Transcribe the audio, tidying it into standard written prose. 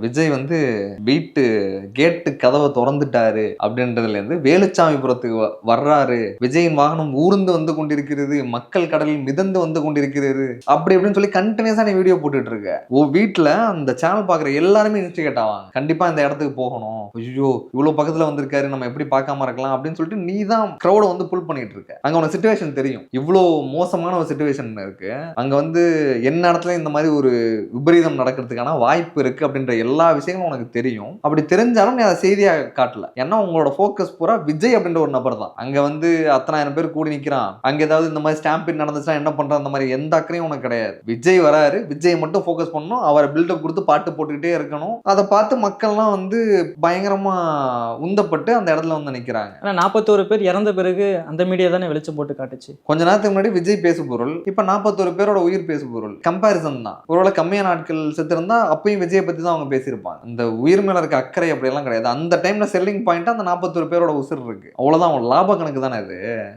விஜய் வந்து வீட்டு கேட்டு கதவை திறந்துட்டாரு அப்படின்றதுல இருந்து வேலுச்சாமிபுரத்துக்கு வர்றாரு, விஜயின் வாகனம் ஊர்ந்து வந்து கொண்டிருக்கிறது, மக்கள் கடலில் மிதந்து வந்து கொண்டிருக்கிறது அப்படி அப்படின்னு சொல்லி கண்டினியூஸா நீ வீடியோ போட்டுட்டு இருக்க. வீட்டுல அந்த சேனல் பாக்குற எல்லாருமே இன்ஸ்டிகேட் ஆவாங்க, கண்டிப்பா இந்த இடத்துக்கு போகணும், ஐயோ இவ்வளவு பக்கத்துல வந்திருக்காரு நம்ம எப்படி பார்க்காம இருக்கலாம் அப்படின்னு சொல்லிட்டு நீ தான் கிரௌட வந்து புல் பண்ணிட்டு இருக்க. அங்க உனக்கு சிச்சுவேஷன் தெரியும், இவ்வளவு மோசமான ஒரு சிச்சுவேஷன் இருக்கு, அங்க வந்து என்ன இடத்துல இந்த மாதிரி ஒரு விபரீதம் நடக்கிறதுக்கான வாய்ப்பு இருக்கு அப்படின்ற எல்லா விஷயங்களும் உனக்கு தெரியும். அப்படி தெரிஞ்சாலும் நீ அதை செய்தியா காட்டல. ஏன்னா உங்களோட ஃபோக்கஸ் பூரா விஜய் அப்படின்ற ஒரு நபர் தான். அங்க வந்து அத்தனாயிரம் பேர் கூடி நிக்கிறான், அங்க ஏதாவது இந்த மாதிரி ஸ்டாம்பிங் நடந்துச்சுன்னா என்ன பண்ற, அந்த மாதிரி எந்த அக்கறையும் உனக்கு கிடையாது. விஜய் வராரு, விஜய் மட்டும் ஃபோக்கஸ் பண்ணணும், அவரை பில்டப் கொடுத்து பாட்டு போட்டுக்கிட்டே இருக்கணும். அதை பார்த்து மக்கள்லாம் வந்து பயங்கரமா உந்தப்பட்டு அந்த இடத்துல வந்து நிக்கிறாங்க. ஆனா 41 பேர் இறந்த பிறகு அந்த மீடியா தானே வெளிச்சம் போட்டு காட்டுச்சு. கொஞ்ச நேரத்துக்கு முன்னாடி விஜய் பேசு பொருள், இப்ப 41 பேரோட உயிர் பேசு பொருள். கம்பேரிசன் தான். ஒருவேளை கம்மியான நாட்கள் செத்து இருந்தா அப்பயும் விஜய் பத்தி தான் அவங்க பேசியிருப்பாங்க. இந்த உயிர் மேல இருக்க அக்கறை அப்படி எல்லாம் கிடையாது. அந்த டைம்ல செல்லிங் பாயிண்ட் அந்த 41 பேரோட உசுர் இருக்கு, அவ்வளவுதான். லாப கணக்கு தானே இது.